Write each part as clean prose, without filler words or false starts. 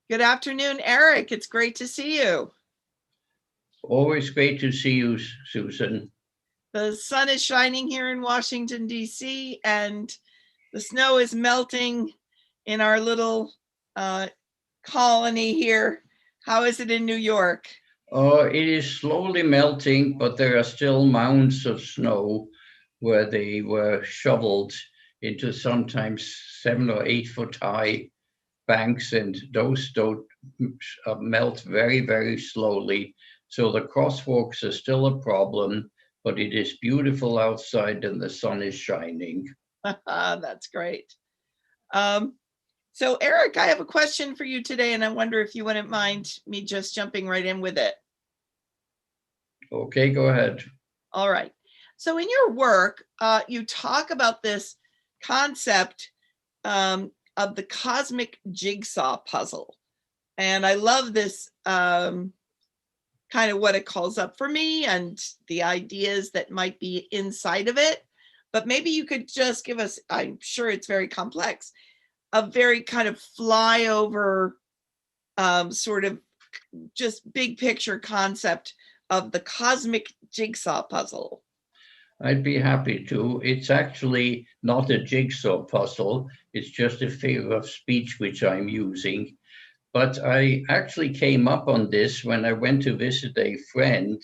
Good afternoon, Eric. It's great to see you. Always great to see you, Susan. The sun is shining here in Washington, D.C., and the snow is melting in our little uh, colony here. How is it in New York? It is slowly melting, but there are still mounds of snow where they were shoveled into sometimes 7 or 8 foot high banks, and those don't melt very, very slowly. So the crosswalks are still a problem, but it is beautiful outside and the sun is shining. That's great. Um, so, Eric, I have a question for you today, and I wonder if you wouldn't mind me just jumping right in with it. Okay, go ahead. All right. So, in your work, you talk about this concept of the cosmic jigsaw puzzle. And I love this kind of what it calls up for me and the ideas that might be inside of it. But maybe you could just give us, I'm sure it's very complex, a very kind of flyover sort of just big picture concept of the cosmic jigsaw puzzle. I'd be happy to. It's actually not a jigsaw puzzle, it's just a figure of speech which I'm using. But I actually came up on this when I went to visit a friend,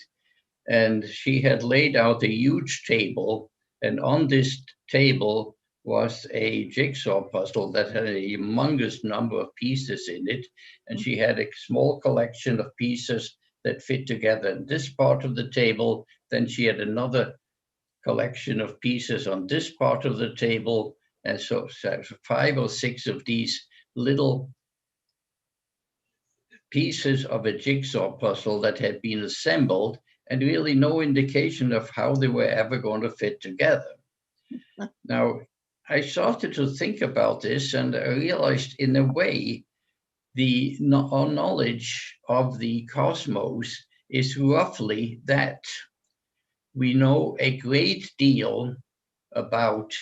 and she had laid out a huge table. And on this table was a jigsaw puzzle that had a humongous number of pieces in it. And she had a small collection of pieces that fit together in this part of the table. Then she had another collection of pieces on this part of the table. And so 5 or 6 of these little pieces of a jigsaw puzzle that had been assembled, and really no indication of how they were ever going to fit together. Now, I started to think about this and I realized, in a way, our knowledge of the cosmos is roughly that. We know a great deal about,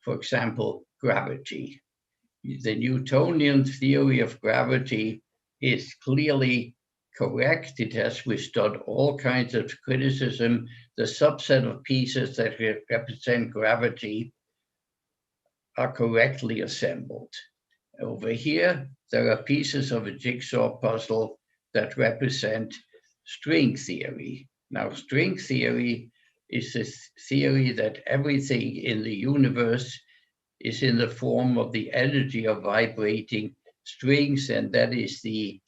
for example, gravity. The Newtonian theory of gravity is clearly correct. It has withstood all kinds of criticism. The subset of pieces that represent gravity are correctly assembled. Over here, there are pieces of a jigsaw puzzle that represent string theory. Now, string theory is this theory that everything in the universe is in the form of the energy of vibrating strings, and that is the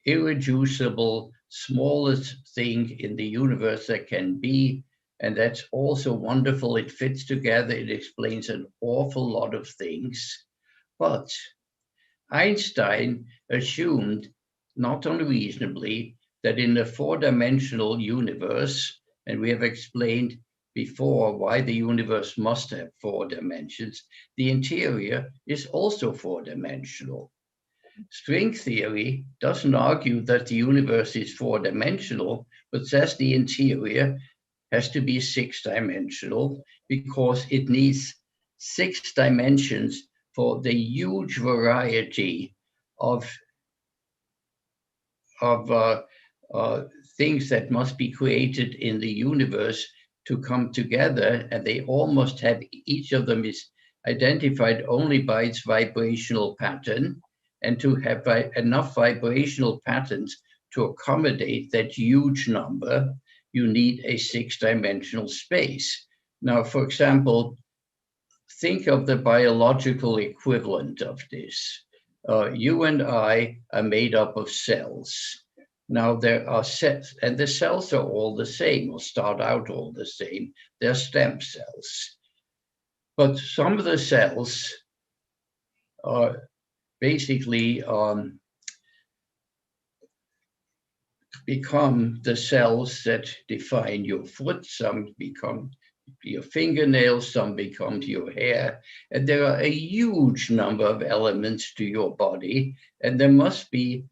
irreducible, smallest thing in the universe that can be. And that's also wonderful. It fits together, it explains an awful lot of things. But Einstein assumed, not unreasonably, that in a four-dimensional universe, and we have explained before why the universe must have 4 dimensions, the interior is also four-dimensional. String theory doesn't argue that the universe is four-dimensional, but says the interior has to be six-dimensional because it needs 6 dimensions for the huge variety of of things that must be created in the universe to come together, and they all must have, each of them is identified only by its vibrational pattern, and to have enough vibrational patterns to accommodate that huge number, you need a 6 dimensional space. Now, for example, think of the biological equivalent of this. You and I are made up of cells. Now there are cells, and the cells are all the same, or start out all the same. They're stem cells. But some of the cells are basically become the cells that define your foot. Some become your fingernails, some become your hair. And there are a huge number of elements to your body, and there must be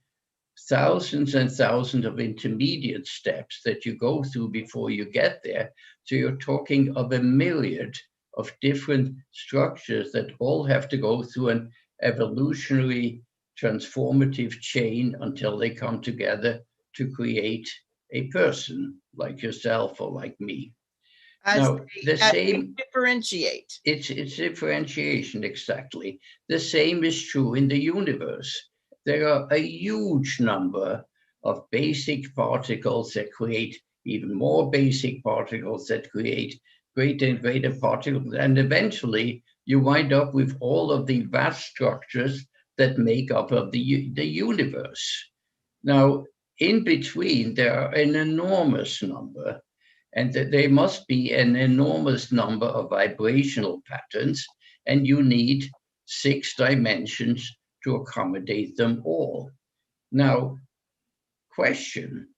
thousands and thousands of intermediate steps that you go through before you get there. So you're talking of a myriad of different structures that all have to go through an evolutionary transformative chain until they come together to create a person like yourself or like me. As Now, the they same, differentiate. it's differentiation, exactly. The same is true in the universe. There are a huge number of basic particles that create even more basic particles that create greater and greater particles. And eventually you wind up with all of the vast structures that make up of the universe. Now, in between, there are an enormous number, and that there must be an enormous number of vibrational patterns, and you need 6 dimensions to accommodate them all. Now, question,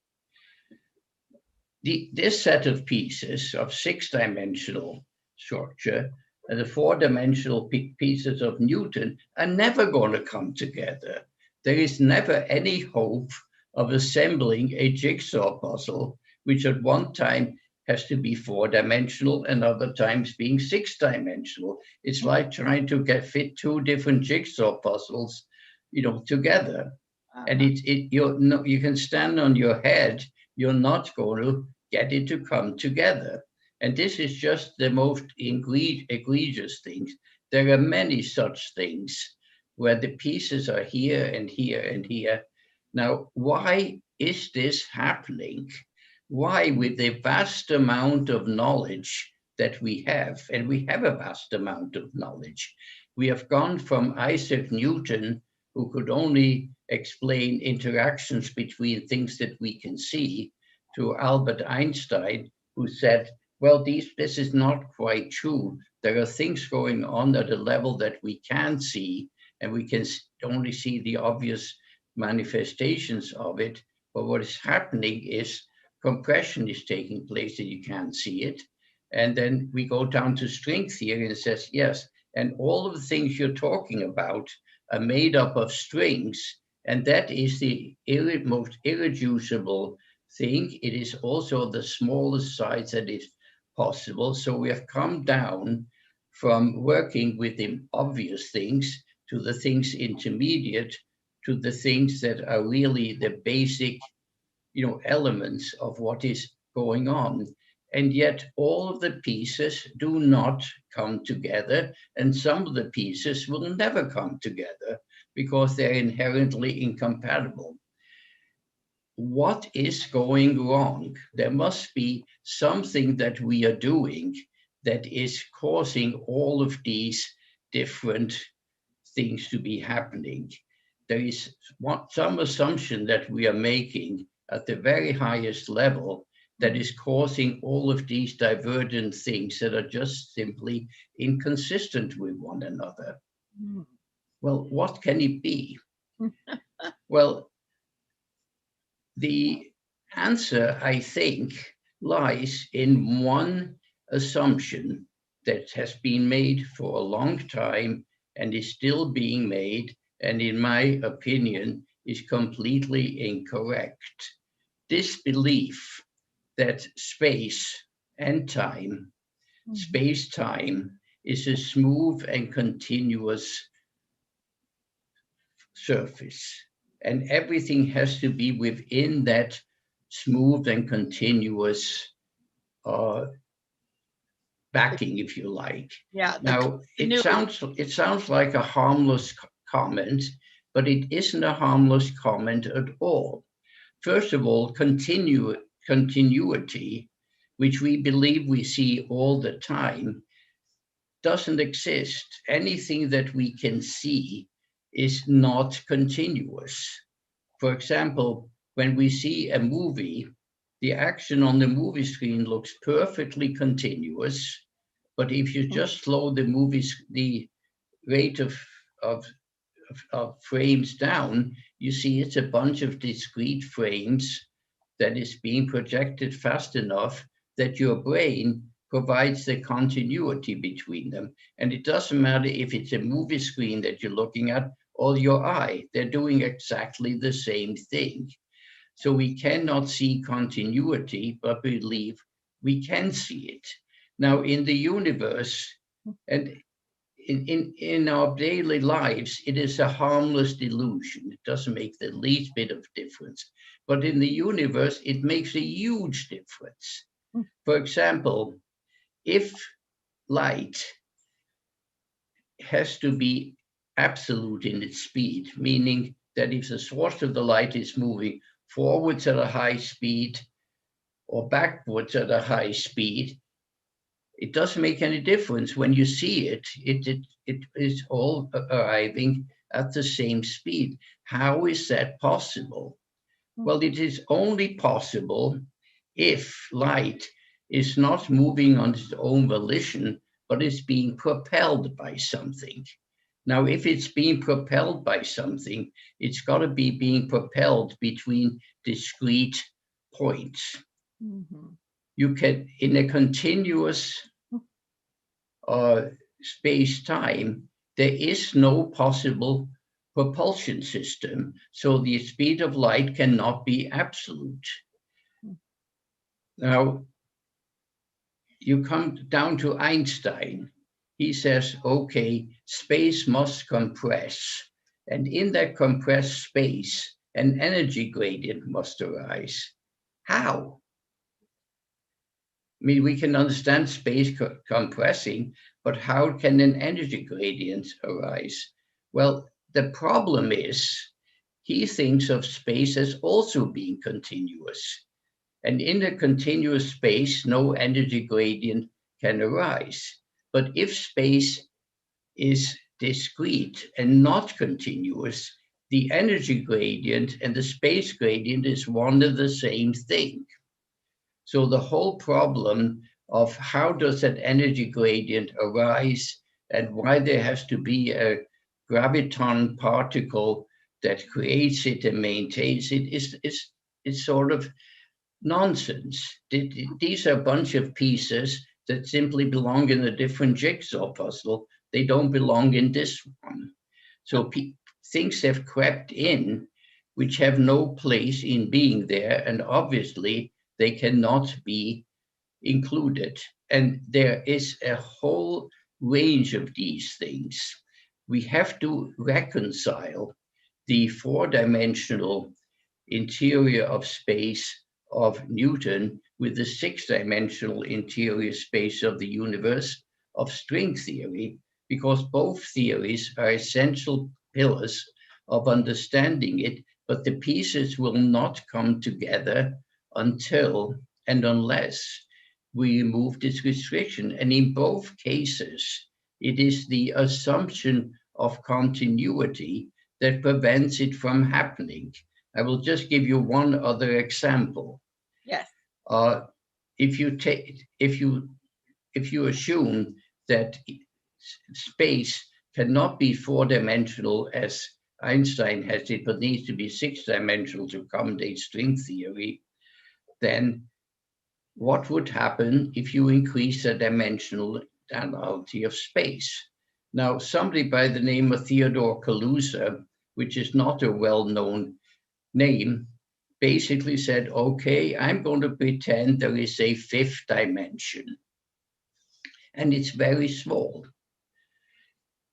this set of pieces of 6 dimensional structure and the 4 dimensional pieces of Newton are never going to come together. There is never any hope of assembling a jigsaw puzzle, which at one time has to be 4 dimensional and other times being 6 dimensional. It's like trying to fit 2 different jigsaw puzzles, together. And you can stand on your head, you're not going to get it to come together. And this is just the most egregious things. There are many such things where the pieces are here and here and here. Now, why is this happening? Why, with the vast amount of knowledge that we have, and we have a vast amount of knowledge, we have gone from Isaac Newton, who could only explain interactions between things that we can see, to Albert Einstein, who said, well, this is not quite true. There are things going on at a level that we can see, and we can only see the obvious manifestations of it. But what is happening is compression is taking place and you can't see it. And then we go down to string theory and it says, yes, and all of the things you're talking about are made up of strings, and that is the most irreducible thing. It is also the smallest size that is possible. So we have come down from working with the obvious things to the things intermediate, to the things that are really the basic, elements of what is going on. And yet all of the pieces do not come together, and some of the pieces will never come together because they're inherently incompatible. What is going wrong? There must be something that we are doing that is causing all of these different things to be happening. There is some assumption that we are making at the very highest level that is causing all of these divergent things that are just simply inconsistent with one another. Well, what can it be? Well, the answer, I think, lies in one assumption that has been made for a long time and is still being made, and in my opinion, is completely incorrect. This belief that space and time, space-time, is a smooth and continuous surface, and everything has to be within that smooth and continuous backing, if you like. Yeah. Now, it sounds like a harmless comment, but it isn't a harmless comment at all. First of all, continuity, which we believe we see all the time, doesn't exist. Anything that we can see is not continuous. For example, when we see a movie, the action on the movie screen looks perfectly continuous, but if you just slow the rate of frames down, you see it's a bunch of discrete frames that is being projected fast enough that your brain provides the continuity between them. And it doesn't matter if it's a movie screen that you're looking at or your eye, they're doing exactly the same thing. So we cannot see continuity, but believe we can see it. Now in the universe, and in our daily lives, it is a harmless delusion. It doesn't make the least bit of difference. But in the universe, it makes a huge difference. For example, if light has to be absolute in its speed, meaning that if the source of the light is moving forwards at a high speed or backwards at a high speed, it doesn't make any difference. When you see it, it is all arriving at the same speed. How is that possible? Well, it is only possible if light is not moving on its own volition, but is being propelled by something. Now, if it's being propelled by something, it's got to be being propelled between discrete points. Mm-hmm. You can, in a continuous space-time, there is no possible propulsion system, so the speed of light cannot be absolute. Now, you come down to Einstein. He says, okay, space must compress, and in that compressed space, an energy gradient must arise. How? I mean, we can understand space compressing, but how can an energy gradient arise? Well, the problem is he thinks of space as also being continuous. And in a continuous space, no energy gradient can arise. But if space is discrete and not continuous, the energy gradient and the space gradient is one and the same thing. So the whole problem of how does that energy gradient arise and why there has to be a graviton particle that creates it and maintains it is sort of nonsense. These are a bunch of pieces that simply belong in a different jigsaw puzzle. They don't belong in this one. So things have crept in which have no place in being there, and obviously they cannot be included. And there is a whole range of these things. We have to reconcile the four-dimensional interior of space of Newton with the six-dimensional interior space of the universe of string theory, because both theories are essential pillars of understanding it, but the pieces will not come together until and unless we remove this restriction. And in both cases, it is the assumption of continuity that prevents it from happening. I will just give you one other example. Yes. If you assume that space cannot be four-dimensional as Einstein has it, but needs to be six-dimensional to accommodate string theory, then what would happen if you increase the dimensionality of space? Now, somebody by the name of Theodore Kaluza, which is not a well-known name, basically said, okay, I'm going to pretend there is a fifth dimension, and it's very small.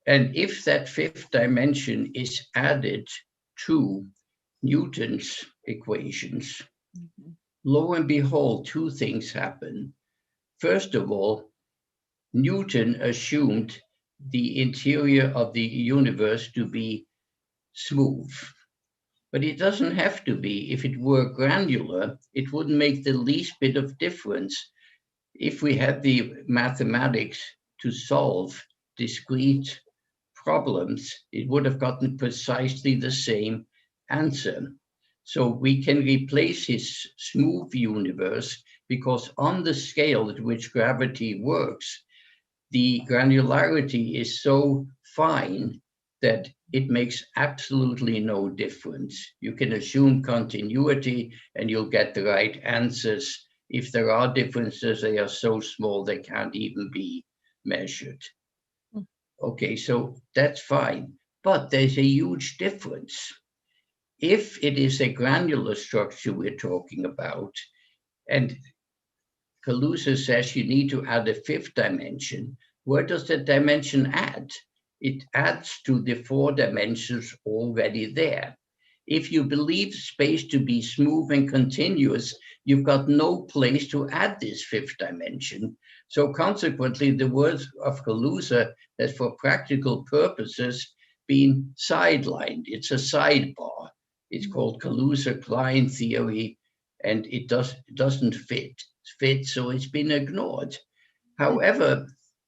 And if that fifth dimension is added to Newton's equations, lo and behold, two things happen. First of all, Newton assumed the interior of the universe to be smooth. But it doesn't have to be. If it were granular, it wouldn't make the least bit of difference. If we had the mathematics to solve discrete problems, it would have gotten precisely the same answer. So we can replace his smooth universe because on the scale at which gravity works, the granularity is so fine that it makes absolutely no difference. You can assume continuity and you'll get the right answers. If there are differences, they are so small they can't even be measured. Okay, so that's fine, but there's a huge difference. If it is a granular structure we're talking about, and Kaluza says you need to add a fifth dimension, where does the dimension add? It adds to the 4 dimensions already there. If you believe space to be smooth and continuous, you've got no place to add this 5th dimension. So consequently, the words of Kaluza has for practical purposes been sidelined. It's a sidebar. It's called Kaluza-Klein theory, and it doesn't fit, so it's been ignored. However,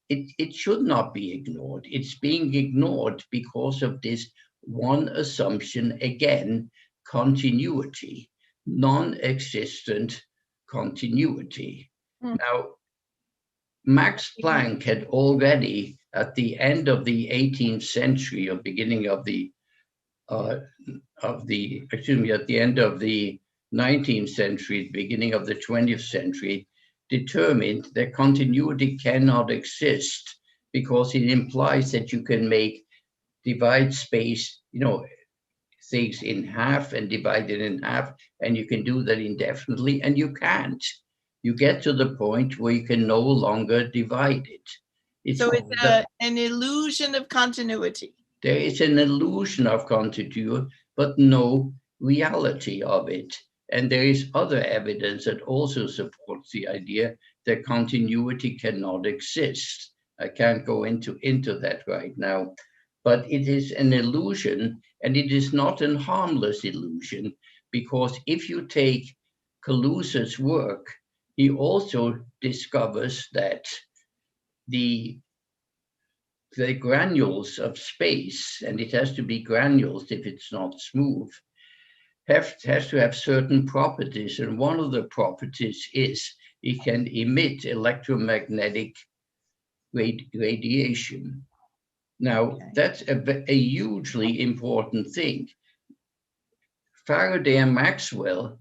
it should not be ignored. It's being ignored because of this one assumption again, continuity, non-existent continuity. Now, Max Planck had already, at the end of the 18th century, or beginning of the at the end of the 19th century, beginning of the 20th century, determined that continuity cannot exist because it implies that you can divide space, things in half and divide it in half, and you can do that indefinitely, and you can't. You get to the point where you can no longer divide it. So it's an illusion of continuity. There is an illusion of continuity, but no reality of it. And there is other evidence that also supports the idea that continuity cannot exist. I can't go into that right now, but it is an illusion, and it is not a harmless illusion, because if you take Kaluza's work, he also discovers that the granules of space, and it has to be granules if it's not smooth, has to have certain properties, and one of the properties is it can emit electromagnetic radiation. Now, that's a hugely important thing. Faraday and Maxwell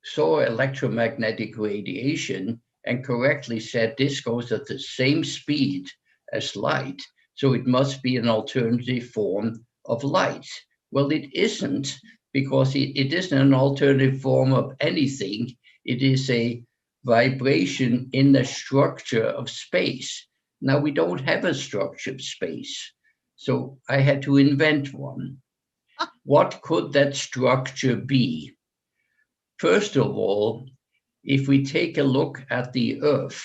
saw electromagnetic radiation and correctly said this goes at the same speed as light, so it must be an alternative form of light. Well, it isn't, because it isn't an alternative form of anything. It is a vibration in the structure of space. Now, we don't have a structure of space, so I had to invent one. What could that structure be? First of all, if we take a look at the Earth,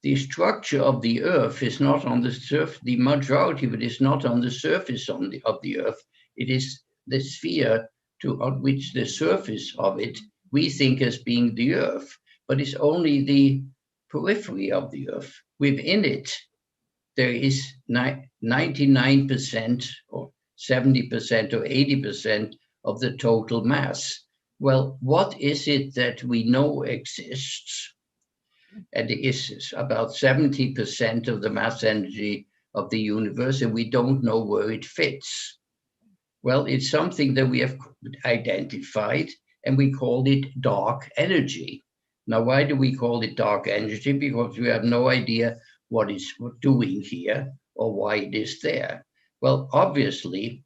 the structure of the Earth is not on the surface. The majority of it is not on the surface of the Earth. It is the sphere on which the surface of it we think as being the Earth, but it's only the periphery of the Earth. Within it, there is 99% or 70% or 80% of the total mass. Well, what is it that we know exists? And it is about 70% of the mass energy of the universe, and we don't know where it fits. Well, it's something that we have identified, and we called it dark energy. Now, why do we call it dark energy? Because we have no idea what it's doing here or why it is there. Well, obviously,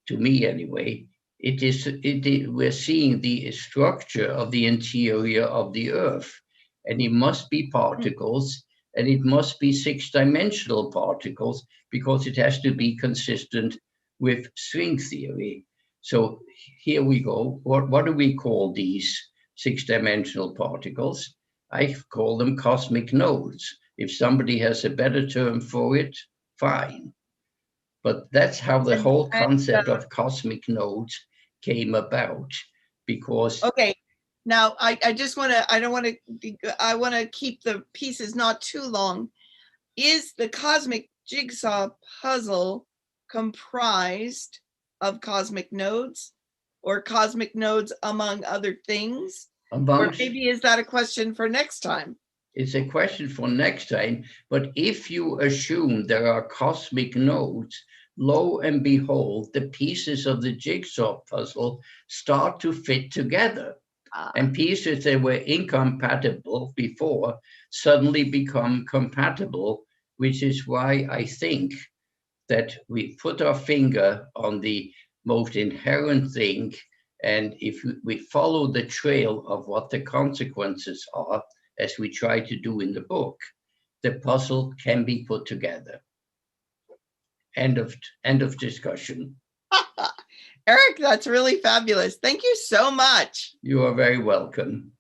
to me anyway, we're seeing the structure of the interior of the Earth, and it must be particles, and it must be 6-dimensional particles, because it has to be consistent with string theory. So here we go. What do we call these 6-dimensional particles? I call them cosmic nodes. If somebody has a better term for it, fine. But that's how the whole concept of cosmic nodes came about, because... Okay, now I want to keep the pieces not too long. Is the cosmic jigsaw puzzle comprised of cosmic nodes, or cosmic nodes among other things? Or maybe is that a question for next time? It's a question for next time, but if you assume there are cosmic nodes, lo and behold, the pieces of the jigsaw puzzle start to fit together. And pieces that were incompatible before suddenly become compatible, which is why I think that we put our finger on the most inherent thing, and if we follow the trail of what the consequences are, as we try to do in the book, the puzzle can be put together. End of discussion. Eric, that's really fabulous. Thank you so much. You are very welcome.